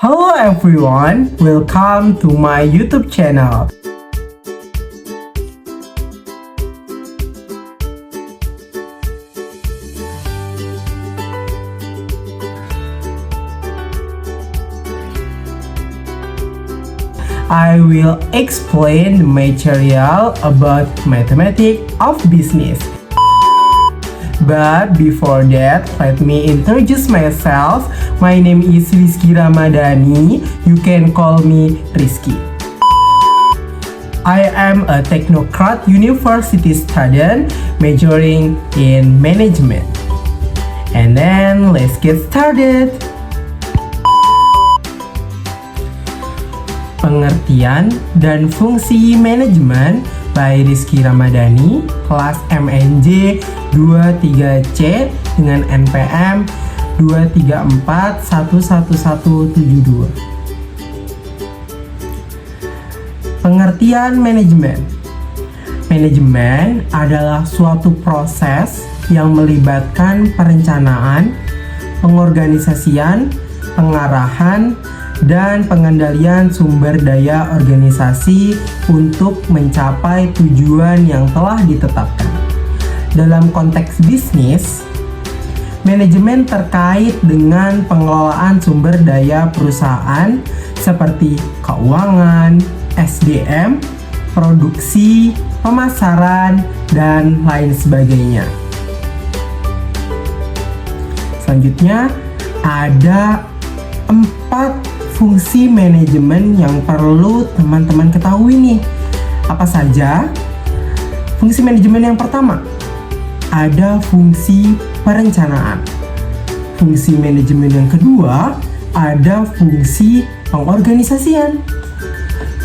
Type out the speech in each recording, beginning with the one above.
Hello everyone, welcome to my YouTube channel. I will explain the material about mathematics of business. But before that, let me introduce myself. My name is Rizky Ramadhani. You can call me Rizky. I am a Technocrat University student majoring in management. And then let's get started. Pengertian dan fungsi manajemen by Rizky Ramadhani, kelas MNJ 23C dengan NPM 234111172. Pengertian manajemen. Manajemen adalah suatu proses yang melibatkan perencanaan, pengorganisasian, pengarahan, dan pengendalian sumber daya organisasi untuk mencapai tujuan yang telah ditetapkan. Dalam konteks bisnis, manajemen terkait dengan pengelolaan sumber daya perusahaan seperti keuangan, SDM, produksi, pemasaran, dan lain sebagainya. Selanjutnya, ada 4 fungsi manajemen yang perlu teman-teman ketahui nih. Apa saja? Fungsi manajemen yang pertama, ada fungsi perencanaan. Fungsi manajemen yang kedua, ada fungsi pengorganisasian.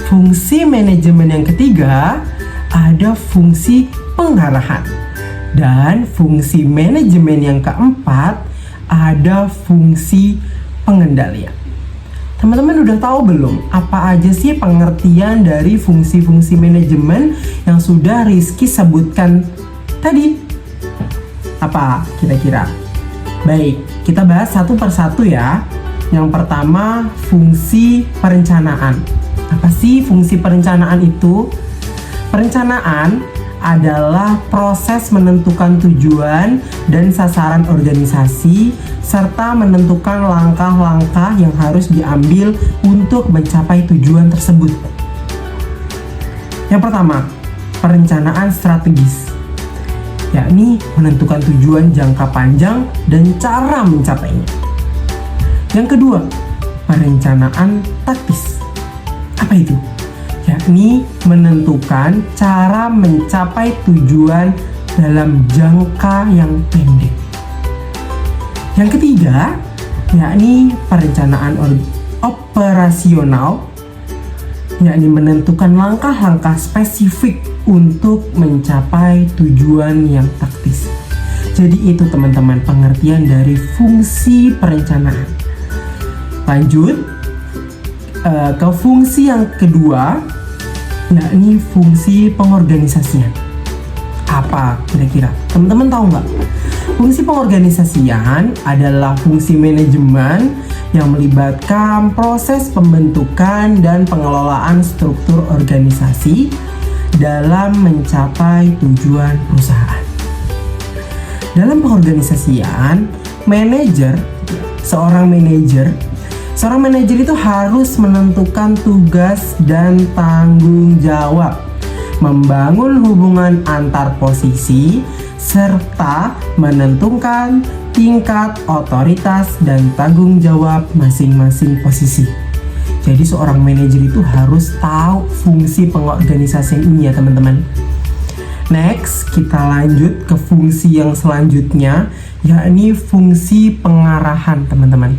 Fungsi manajemen yang ketiga, ada fungsi pengarahan. Dan fungsi manajemen yang keempat, ada fungsi pengendalian. Teman-teman udah tahu belum apa aja sih pengertian dari fungsi-fungsi manajemen yang sudah Rizky sebutkan tadi? Apa kira-kira? Baik, kita bahas satu persatu ya. Yang pertama, fungsi perencanaan. Apa sih fungsi perencanaan itu? Perencanaan adalah proses menentukan tujuan dan sasaran organisasi serta menentukan langkah-langkah yang harus diambil untuk mencapai tujuan tersebut. Yang pertama, perencanaan strategis, yakni menentukan tujuan jangka panjang dan cara mencapainya. Yang kedua, perencanaan taktis. Apa itu? Yakni menentukan cara mencapai tujuan dalam jangka yang pendek. Yang ketiga, yakni perencanaan operasional, yakni menentukan langkah-langkah spesifik untuk mencapai tujuan yang taktis. Jadi itu teman-teman pengertian dari fungsi perencanaan. Lanjut ke fungsi yang kedua, yakni fungsi pengorganisasian. Apa kira-kira? Teman-teman tahu nggak? Fungsi pengorganisasian adalah fungsi manajemen yang melibatkan proses pembentukan dan pengelolaan struktur organisasi dalam mencapai tujuan perusahaan. Dalam pengorganisasian, seorang manajer itu harus menentukan tugas dan tanggung jawab, membangun hubungan antar posisi, serta menentukan tingkat otoritas dan tanggung jawab masing-masing posisi. Jadi seorang manajer itu harus tahu fungsi pengorganisasian ini ya teman-teman. Next, kita lanjut ke fungsi yang selanjutnya, yakni fungsi pengarahan teman-teman.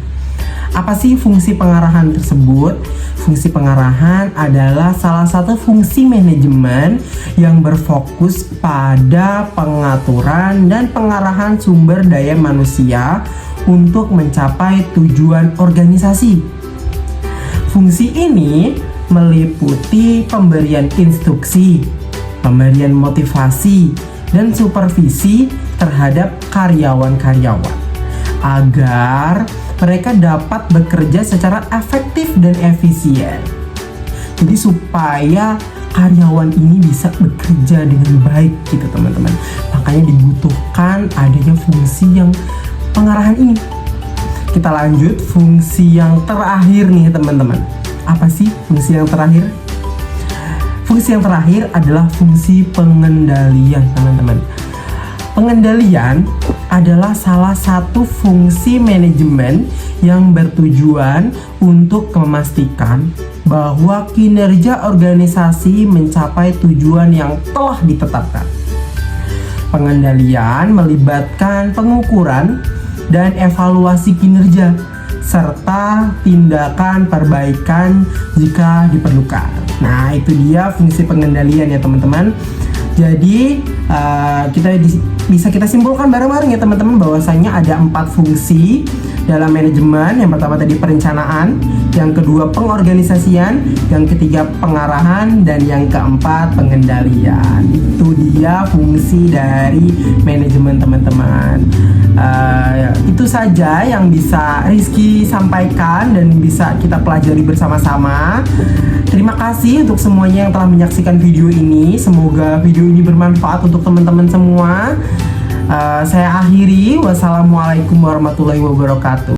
Apa sih fungsi pengarahan tersebut? Fungsi pengarahan adalah salah satu fungsi manajemen yang berfokus pada pengaturan dan pengarahan sumber daya manusia untuk mencapai tujuan organisasi. Fungsi ini meliputi pemberian instruksi, pemberian motivasi, dan supervisi terhadap karyawan-karyawan agar mereka dapat bekerja secara efektif dan efisien. Jadi supaya karyawan ini bisa bekerja dengan baik gitu teman-teman. Makanya dibutuhkan adanya fungsi yang pengarahan ini. Kita lanjut fungsi yang terakhir nih teman-teman. Apa sih fungsi yang terakhir? Fungsi yang terakhir adalah fungsi pengendalian teman-teman. Pengendalian adalah salah satu fungsi manajemen yang bertujuan untuk memastikan bahwa kinerja organisasi mencapai tujuan yang telah ditetapkan. Pengendalian melibatkan pengukuran dan evaluasi kinerja serta tindakan perbaikan jika diperlukan. Nah, itu dia fungsi pengendalian ya teman-teman. Jadi bisa kita simpulkan bareng-bareng ya teman-teman bahwasanya ada 4 fungsi dalam manajemen. Yang pertama tadi perencanaan, yang kedua pengorganisasian, yang ketiga pengarahan, dan yang keempat pengendalian. Itu dia fungsi dari manajemen teman-teman. Itu saja yang bisa Rizky sampaikan dan bisa kita pelajari bersama-sama. Terima kasih untuk semuanya yang telah menyaksikan video ini. Semoga video ini bermanfaat untuk teman-teman semua. Saya akhiri. Wassalamualaikum warahmatullahi wabarakatuh.